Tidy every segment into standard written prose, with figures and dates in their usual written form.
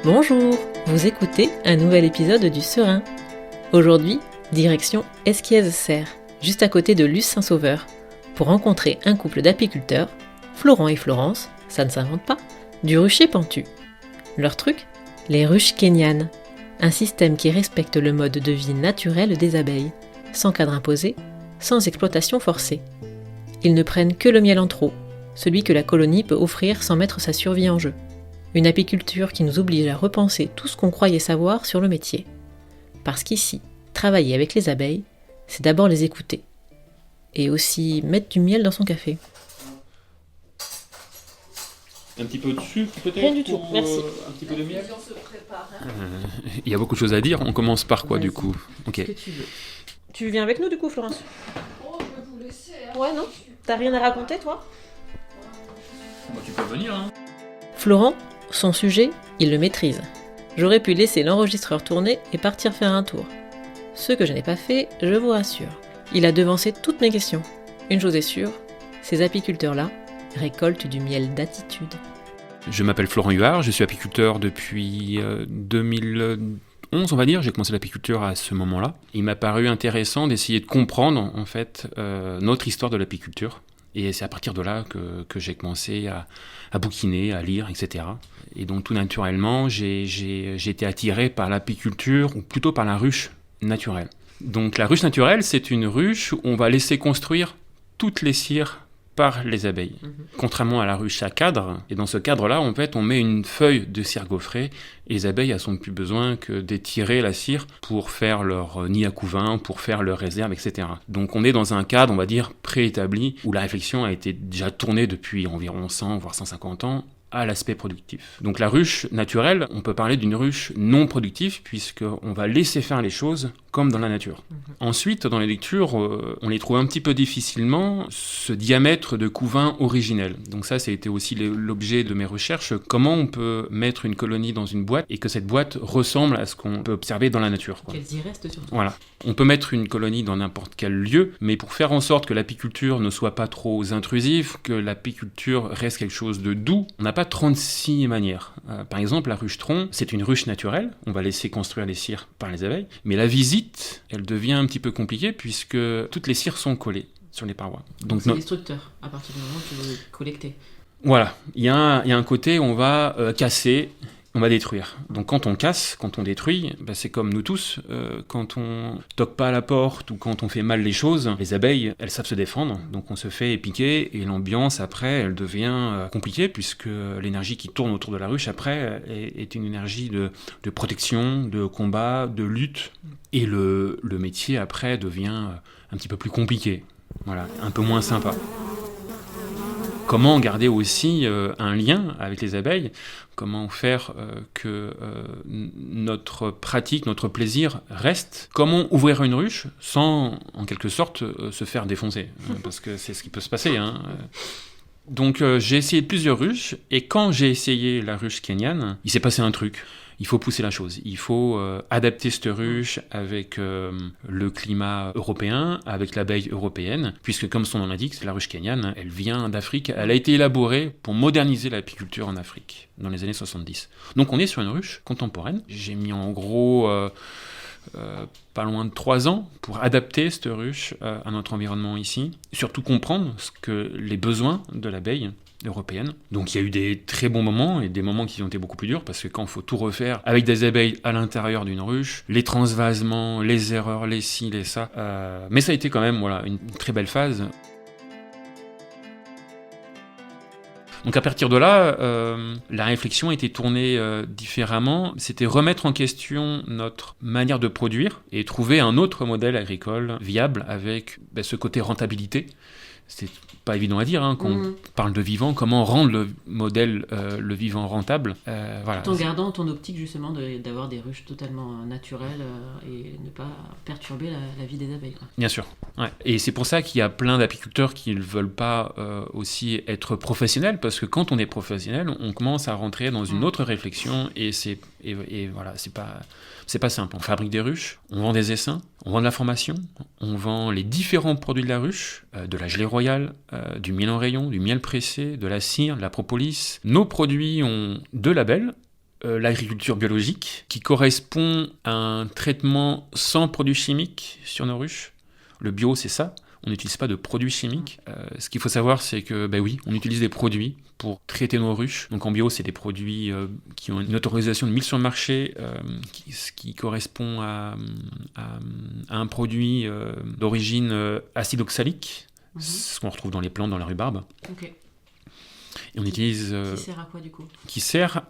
Bonjour, vous écoutez un nouvel épisode du Serein. Aujourd'hui, direction Esquiez-Serres, juste à côté de Luce-Saint-Sauveur, pour rencontrer un couple d'apiculteurs, Florent et Florence, ça ne s'invente pas, du rucher pentu. Leur truc ? Les ruches kényanes, un système qui respecte le mode de vie naturel des abeilles, sans cadre imposé, sans exploitation forcée. Ils ne prennent que le miel en trop, celui que la colonie peut offrir sans mettre sa survie en jeu. Une apiculture qui nous oblige à repenser tout ce qu'on croyait savoir sur le métier. Parce qu'ici, travailler avec les abeilles, c'est d'abord les écouter. Et aussi mettre du miel dans son café. Un petit peu de sucre peut-être? Rien du tout, merci. Un petit peu de miel? Il y a beaucoup de choses à dire, on commence par quoi du coup? Ok. Ce que tu veux. Tu viens avec nous du coup, Florence? Oh, je vais vous laisser. Hein. Ouais, non? T'as rien à raconter, toi? Bon, tu peux venir, hein. Florent, son sujet, il le maîtrise. J'aurais pu laisser l'enregistreur tourner et partir faire un tour. Ce que je n'ai pas fait, je vous rassure. Il a devancé toutes mes questions. Une chose est sûre, ces apiculteurs-là récoltent du miel d'attitude. Je m'appelle Florent Huard, je suis apiculteur depuis 2011, on va dire. J'ai commencé l'apiculture à ce moment-là. Il m'a paru intéressant d'essayer de comprendre en fait notre histoire de l'apiculture. Et c'est à partir de là que j'ai commencé à bouquiner, à lire, etc. Et donc tout naturellement, j'ai été attiré par l'apiculture, ou plutôt par la ruche naturelle. Donc la ruche naturelle, c'est une ruche où on va laisser construire toutes les cires par les abeilles. Contrairement à la ruche à cadre, et dans ce cadre-là, en fait, on met une feuille de cire gaufrée, et les abeilles n'ont plus besoin que d'étirer la cire pour faire leur nid à couvain, pour faire leur réserve, etc. Donc on est dans un cadre, on va dire, préétabli, où la réflexion a été déjà tournée depuis environ 100, voire 150 ans, à l'aspect productif. Donc la ruche naturelle, on peut parler d'une ruche non productive, puisqu'on va laisser faire les choses comme dans la nature. Ensuite, dans les lectures, on les trouve un petit peu difficilement, ce diamètre de couvain originel. Donc ça a été aussi l'objet de mes recherches. Comment on peut mettre une colonie dans une boîte et que cette boîte ressemble à ce qu'on peut observer dans la nature, quoi. Qu'elles y restent surtout. Voilà. On peut mettre une colonie dans n'importe quel lieu, mais pour faire en sorte que l'apiculture ne soit pas trop intrusive, que l'apiculture reste quelque chose de doux, on n'a pas 36 manières. Par exemple, la ruche tronc, c'est une ruche naturelle. On va laisser construire les cires par les abeilles, mais la visite, elle devient un petit peu compliquée puisque toutes les cires sont collées sur les parois. Donc c'est destructeur à partir du moment où tu veux collecter. Voilà, il y a un côté où on va casser, on va détruire. Donc quand on casse, quand on détruit, c'est comme nous tous, quand on toque pas à la porte ou quand on fait mal les choses, les abeilles, elles savent se défendre, donc on se fait piquer et l'ambiance après, elle devient compliquée puisque l'énergie qui tourne autour de la ruche après est une énergie de protection, de combat, de lutte, et le métier après devient un petit peu plus compliqué, voilà, un peu moins sympa. Comment garder aussi un lien avec les abeilles? Comment faire que notre pratique, notre plaisir reste? Comment ouvrir une ruche sans, en quelque sorte, se faire défoncer? Parce que c'est ce qui peut se passer, hein. Donc j'ai essayé plusieurs ruches, et quand j'ai essayé la ruche kényane, il s'est passé un truc. Il faut pousser la chose, il faut adapter cette ruche avec le climat européen, avec l'abeille européenne, puisque comme son nom l'indique, la ruche kényane, elle vient d'Afrique, elle a été élaborée pour moderniser l'apiculture en Afrique, dans les années 70. Donc on est sur une ruche contemporaine. J'ai mis en gros pas loin de 3 ans pour adapter cette ruche à notre environnement ici, surtout comprendre les besoins de l'abeille européenne. Donc il y a eu des très bons moments et des moments qui ont été beaucoup plus durs parce que quand il faut tout refaire avec des abeilles à l'intérieur d'une ruche, les transvasements, les erreurs, les ci, les ça, mais ça a été quand même une très belle phase. Donc à partir de là, la réflexion était tournée différemment. C'était remettre en question notre manière de produire et trouver un autre modèle agricole viable avec ce côté rentabilité. C'est pas évident à dire, hein, quand on parle de vivant, comment rendre le modèle, le vivant rentable. Voilà. Tout en gardant ton optique justement d'avoir des ruches totalement naturelles et ne pas perturber la vie des abeilles, quoi. Bien sûr. Ouais. Et c'est pour ça qu'il y a plein d'apiculteurs qui ne veulent pas aussi être professionnels, parce que quand on est professionnel, on commence à rentrer dans une autre réflexion et voilà, c'est pas simple. On fabrique des ruches, on vend des essaims, on vend de la formation, on vend les différents produits de la ruche, de la gelée royale, du miel en rayon, du miel pressé, de la cire, de la propolis. Nos produits ont 2 labels, l'agriculture biologique, qui correspond à un traitement sans produits chimiques sur nos ruches. Le bio, c'est ça. On n'utilise pas de produits chimiques. Ce qu'il faut savoir, c'est que, oui, on utilise des produits pour traiter nos ruches. Donc en bio, c'est des produits qui ont une autorisation de mise sur le marché qui correspond à un produit d'origine acide oxalique, ce qu'on retrouve dans les plantes, dans la rhubarbe. Ok. Et on utilise... Qui sert à quoi du coup ? Qui sert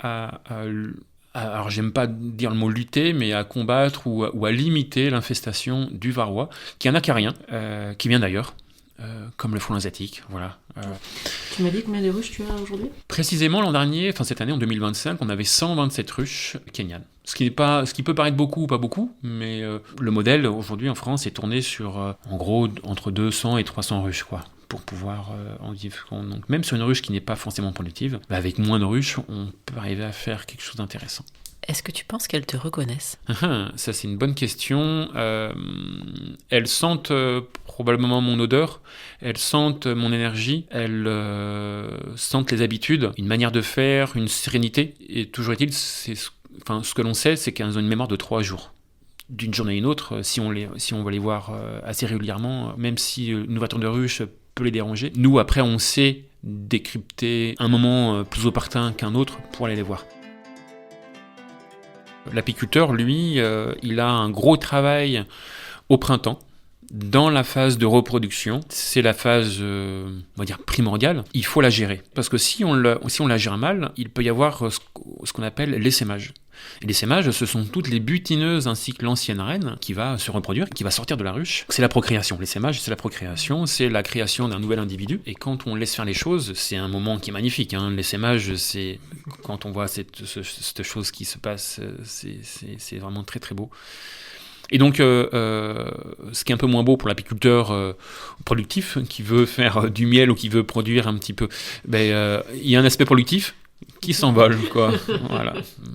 alors j'aime pas dire le mot lutter, mais à combattre ou à limiter l'infestation du varroa, qui est un acarien, qui vient d'ailleurs, comme le frelon asiatique, voilà. Tu m'as dit combien de ruches tu as aujourd'hui ? Précisément l'an dernier, cette année en 2025, on avait 127 ruches kenyanes. Ce qui peut paraître beaucoup ou pas beaucoup, mais le modèle aujourd'hui en France est tourné sur en gros entre 200 et 300 ruches, quoi, pour pouvoir en vivre. Donc même sur une ruche qui n'est pas forcément productive, avec moins de ruches, on peut arriver à faire quelque chose d'intéressant. Est-ce que tu penses qu'elles te reconnaissent ? Ça, c'est une bonne question. Elles sentent probablement mon odeur, elles sentent mon énergie, elles sentent les habitudes, une manière de faire, une sérénité. Et toujours est-il, ce que l'on sait, c'est qu'elles ont une mémoire de 3 jours. D'une journée à une autre, si on va les voir assez régulièrement, même si une voiture de ruche peut les déranger, nous, après, on sait décrypter un moment plus opportun qu'un autre pour aller les voir. L'apiculteur, lui, il a un gros travail au printemps, dans la phase de reproduction. C'est la phase, on va dire, primordiale. Il faut la gérer. Parce que si on la gère mal, il peut y avoir ce qu'on appelle l'essaimage. Et l'essaimage, ce sont toutes les butineuses ainsi que l'ancienne reine qui va se reproduire, qui va sortir de la ruche. C'est la procréation. L'essaimage, c'est la procréation, c'est la création d'un nouvel individu. Et quand on laisse faire les choses, c'est un moment qui est magnifique. L'essaimage, c'est quand on voit cette chose qui se passe, c'est vraiment très très beau. Et donc, ce qui est un peu moins beau pour l'apiculteur productif, qui veut faire du miel ou qui veut produire un petit peu, il y a un aspect productif qui s'envole, quoi. Voilà.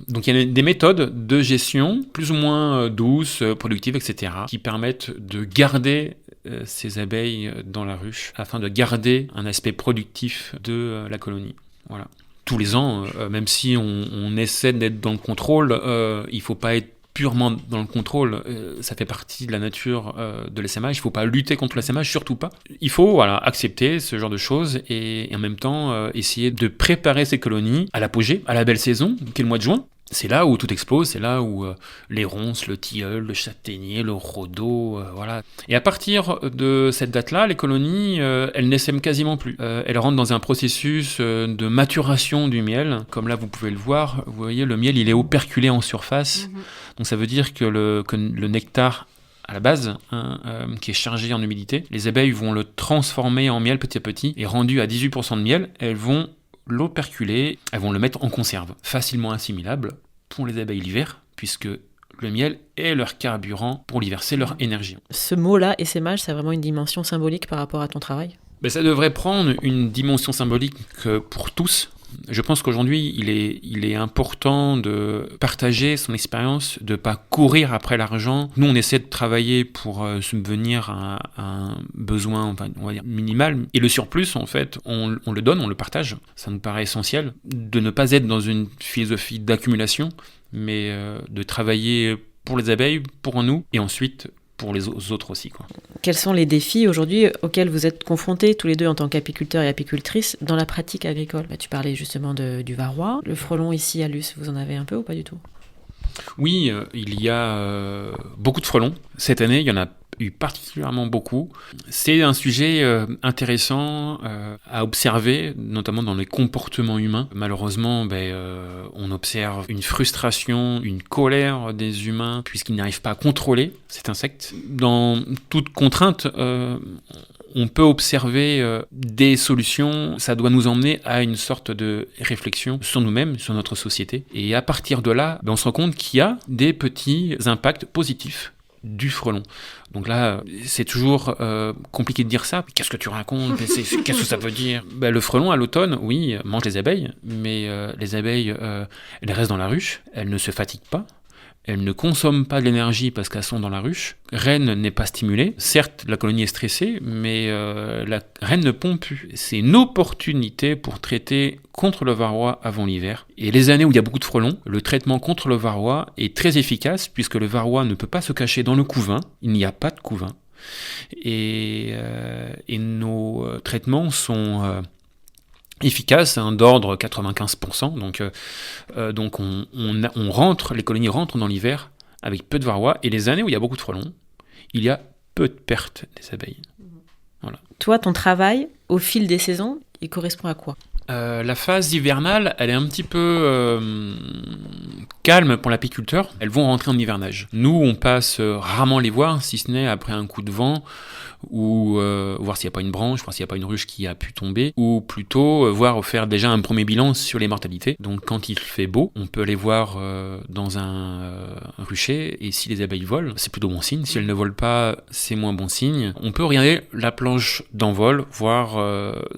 Donc il y a des méthodes de gestion plus ou moins douces, productives, etc., qui permettent de garder ces abeilles dans la ruche, afin de garder un aspect productif de la colonie. Voilà. Tous les ans, même si on essaie d'être dans le contrôle, il ne faut pas être purement dans le contrôle, ça fait partie de la nature de l'essaimage. Il ne faut pas lutter contre l'essaimage, surtout pas. Il faut accepter ce genre de choses et en même temps essayer de préparer ces colonies à l'apogée, à la belle saison, qui est le mois de juin. C'est là où tout explose, c'est là où les ronces, le tilleul, le châtaignier, le rhodo, voilà. Et à partir de cette date-là, les colonies, elles n'essaiment quasiment plus. Elles rentrent dans un processus de maturation du miel. Comme là, vous pouvez le voir, vous voyez, le miel, il est operculé en surface. Donc ça veut dire que le nectar, à la base, qui est chargé en humidité, les abeilles vont le transformer en miel petit à petit, et rendu à 18% de miel, elles vont l'operculer, elles vont le mettre en conserve, facilement assimilable pour les abeilles l'hiver, puisque le miel est leur carburant pour l'hiver, c'est leur énergie. Ce mot-là, essaimage, ça a vraiment une dimension symbolique par rapport à ton travail ? Ça devrait prendre une dimension symbolique pour tous. Je pense qu'aujourd'hui, il est important de partager son expérience, de ne pas courir après l'argent. Nous, on essaie de travailler pour subvenir à un besoin, on va dire, minimal. Et le surplus, en fait, on le donne, on le partage. Ça nous paraît essentiel de ne pas être dans une philosophie d'accumulation, mais de travailler pour les abeilles, pour nous, et ensuite pour les autres aussi, quoi. Quels sont les défis aujourd'hui auxquels vous êtes confrontés tous les deux en tant qu'apiculteurs et apicultrices dans la pratique agricole ? Tu parlais justement du varroa. Le frelon ici à Luce, vous en avez un peu ou pas du tout ? Oui, il y a beaucoup de frelons. Cette année, il y en a eu particulièrement beaucoup. C'est un sujet intéressant à observer, notamment dans les comportements humains. Malheureusement, on observe une frustration, une colère des humains, puisqu'ils n'arrivent pas à contrôler cet insecte. Dans toute contrainte, on peut observer des solutions. Ça doit nous emmener à une sorte de réflexion sur nous-mêmes, sur notre société. Et à partir de là, on se rend compte qu'il y a des petits impacts positifs du frelon. Donc là, c'est toujours compliqué de dire ça. Qu'est-ce que tu racontes ? Qu'est-ce que ça veut dire ? Le frelon, à l'automne, oui, mange les abeilles, mais les abeilles, elles restent dans la ruche, elles ne se fatiguent pas, elles ne consomment pas de l'énergie parce qu'elles sont dans la ruche. Reine n'est pas stimulée. Certes, la colonie est stressée, mais la reine ne pond plus. C'est une opportunité pour traiter contre le varroa avant l'hiver. Et les années où il y a beaucoup de frelons, le traitement contre le varroa est très efficace puisque le varroa ne peut pas se cacher dans le couvain. Il n'y a pas de couvain. Et nos traitements sont efficaces, d'ordre 95%. Donc on rentre, les colonies rentrent dans l'hiver avec peu de varroa. Et les années où il y a beaucoup de frelons, il y a peu de pertes des abeilles. Voilà. Toi, ton travail, au fil des saisons, il correspond à quoi ? La phase hivernale, elle est un petit peu calme pour l'apiculteur. Elles vont rentrer en hivernage. Nous, on passe rarement les voir, si ce n'est après un coup de vent, ou voir s'il n'y a pas une branche, voir s'il n'y a pas une ruche qui a pu tomber, ou plutôt faire déjà un premier bilan sur les mortalités. Donc quand il fait beau, on peut aller voir dans un rucher, et si les abeilles volent, c'est plutôt bon signe. Si elles ne volent pas, c'est moins bon signe. On peut regarder la planche d'envol, voir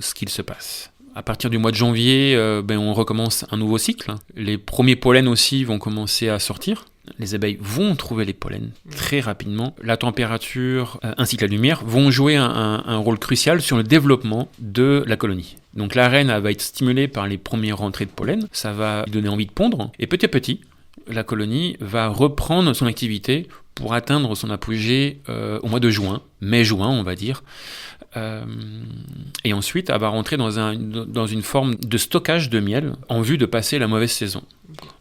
ce qu'il se passe. À partir du mois de janvier, on recommence un nouveau cycle. Les premiers pollens aussi vont commencer à sortir. Les abeilles vont trouver les pollens très rapidement. La température ainsi que la lumière vont jouer un rôle crucial sur le développement de la colonie. Donc la reine va être stimulée par les premières rentrées de pollen. Ça va lui donner envie de pondre. Et petit à petit, la colonie va reprendre son activité pour atteindre son apogée au mois de juin, mai-juin on va dire. Et ensuite, elle va rentrer dans une forme de stockage de miel en vue de passer la mauvaise saison.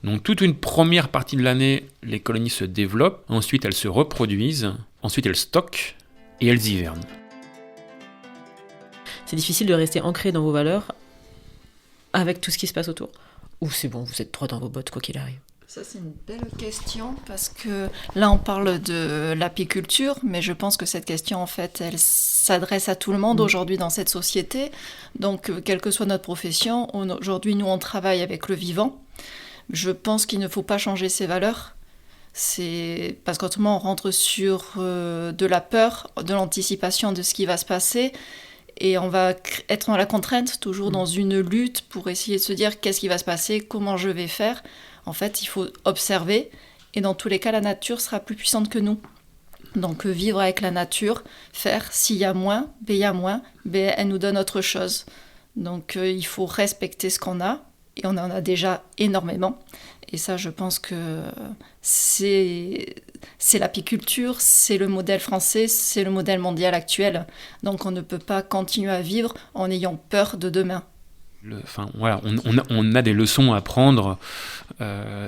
Donc toute une première partie de l'année, les colonies se développent, ensuite elles se reproduisent, ensuite elles stockent et elles hivernent. C'est difficile de rester ancré dans vos valeurs avec tout ce qui se passe autour ? Ou c'est bon, vous êtes droit dans vos bottes quoi qu'il arrive ? Ça, c'est une belle question parce que là, on parle de l'apiculture, mais je pense que cette question, en fait, elle s'adresse à tout le monde aujourd'hui dans cette société. Donc, quelle que soit notre profession, aujourd'hui, nous, on travaille avec le vivant. Je pense qu'il ne faut pas changer ses valeurs. C'est parce qu'autrement, on rentre sur de la peur, de l'anticipation de ce qui va se passer. Et on va être dans la contrainte, toujours dans une lutte pour essayer de se dire qu'est-ce qui va se passer, comment je vais faire. En fait, il faut observer, et dans tous les cas, la nature sera plus puissante que nous. Donc, vivre avec la nature, faire, s'il y a moins, il y a moins, elle nous donne autre chose. Donc, il faut respecter ce qu'on a, et on en a déjà énormément. Et ça, je pense que c'est l'apiculture, c'est le modèle français, c'est le modèle mondial actuel. Donc, on ne peut pas continuer à vivre en ayant peur de demain. On a des leçons à prendre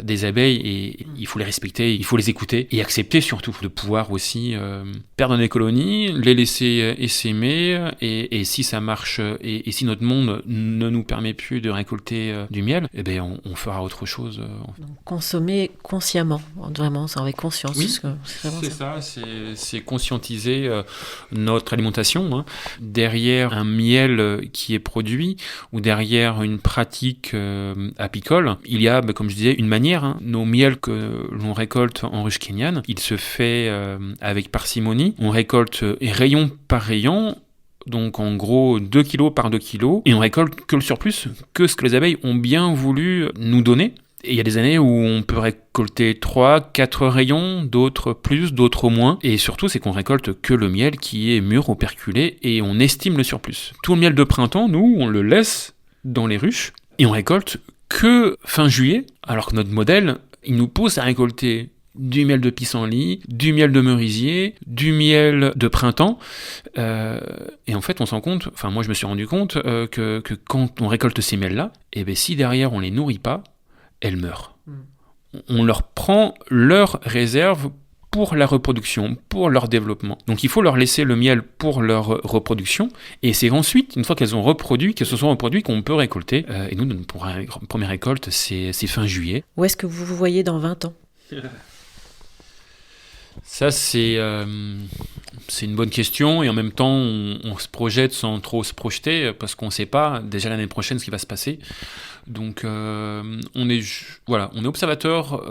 des abeilles et il faut les respecter, il faut les écouter et accepter surtout de pouvoir aussi perdre des colonies, les laisser essaimer et si ça marche et si notre monde ne nous permet plus de récolter du miel, on fera autre chose. Donc, consommer consciemment, vraiment, c'est avec conscience. Oui, c'est ça, c'est conscientiser notre alimentation. Derrière un miel qui est produit ou derrière une pratique apicole, il y a, comme je disais, une manière. Nos miels que l'on récolte en ruche kenyane, il se fait avec parcimonie. On récolte rayon par rayon, donc en gros 2 kilos par 2 kilos, et on récolte que le surplus, que ce que les abeilles ont bien voulu nous donner. Et il y a des années où on peut récolter 3, 4 rayons, d'autres plus, d'autres moins. Et surtout, c'est qu'on récolte que le miel qui est mûr, operculé, et on estime le surplus. Tout le miel de printemps, nous, on le laisse dans les ruches, et on récolte que fin juillet, alors que notre modèle, il nous pousse à récolter du miel de pissenlit, du miel de merisier, du miel de printemps. Et en fait, on s'en rend compte, moi je me suis rendu compte que quand on récolte ces miels-là, si derrière on les nourrit pas, elles meurent. On leur prend leur réserve pour la reproduction, pour leur développement. Donc il faut leur laisser le miel pour leur reproduction, et c'est ensuite, une fois qu'elles ont reproduit, qu'elles se sont reproduites, qu'on peut récolter. Et nous, notre première récolte, c'est fin juillet. Où est-ce que vous vous voyez dans 20 ans ? Ça, c'est une bonne question, et en même temps, on se projette sans trop se projeter, parce qu'on ne sait pas déjà l'année prochaine ce qui va se passer. Donc, on est observateur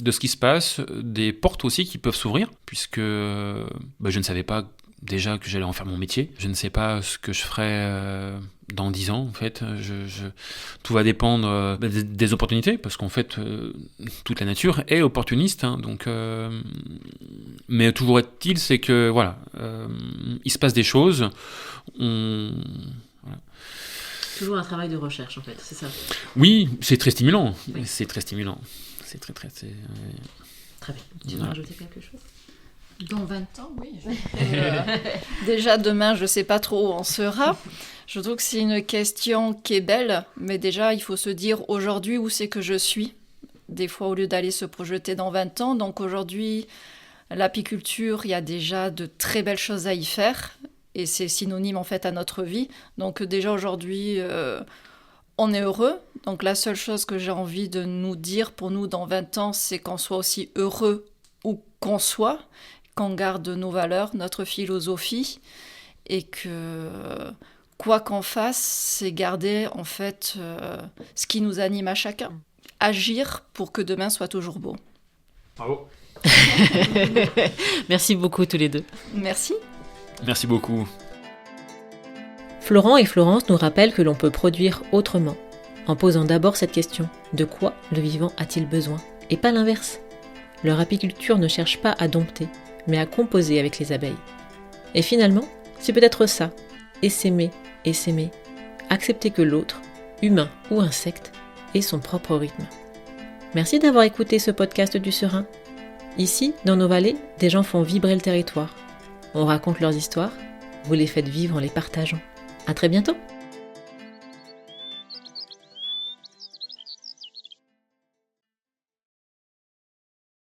de ce qui se passe, des portes aussi qui peuvent s'ouvrir, puisque je ne savais pas déjà que j'allais en faire mon métier. Je ne sais pas ce que je ferai dans 10 ans, en fait. Tout va dépendre des opportunités, parce qu'en fait, toute la nature est opportuniste. Hein, donc, mais toujours est-il, c'est que, voilà, il se passe des choses. Voilà. Toujours un travail de recherche, en fait, c'est ça. Oui, c'est très stimulant. Oui. C'est très stimulant. C'est très... Très bien. Tu veux rajouter quelque chose ? Dans 20 ans, oui. Déjà, demain, je ne sais pas trop où on sera. Je trouve que c'est une question qui est belle, mais déjà, il faut se dire aujourd'hui où c'est que je suis. Des fois, au lieu d'aller se projeter dans 20 ans. Donc aujourd'hui, l'apiculture, il y a déjà de très belles choses à y faire. Et c'est synonyme, en fait, à notre vie. Donc déjà, aujourd'hui, on est heureux. Donc la seule chose que j'ai envie de nous dire pour nous dans 20 ans, c'est qu'on soit aussi heureux où qu'on soit, qu'on garde nos valeurs, notre philosophie, et que quoi qu'on fasse, c'est garder en fait ce qui nous anime à chacun. Agir pour que demain soit toujours beau. Bravo. Merci beaucoup tous les deux. Merci. Merci beaucoup. Florent et Florence nous rappellent que l'on peut produire autrement, en posant d'abord cette question, de quoi le vivant a-t-il besoin ? Et pas l'inverse. Leur apiculture ne cherche pas à dompter, mais à composer avec les abeilles. Et finalement, c'est peut-être ça, essaimer, accepter que l'autre, humain ou insecte, ait son propre rythme. Merci d'avoir écouté ce podcast du Serein. Ici, dans nos vallées, des gens font vibrer le territoire. On raconte leurs histoires, vous les faites vivre en les partageant. À très bientôt!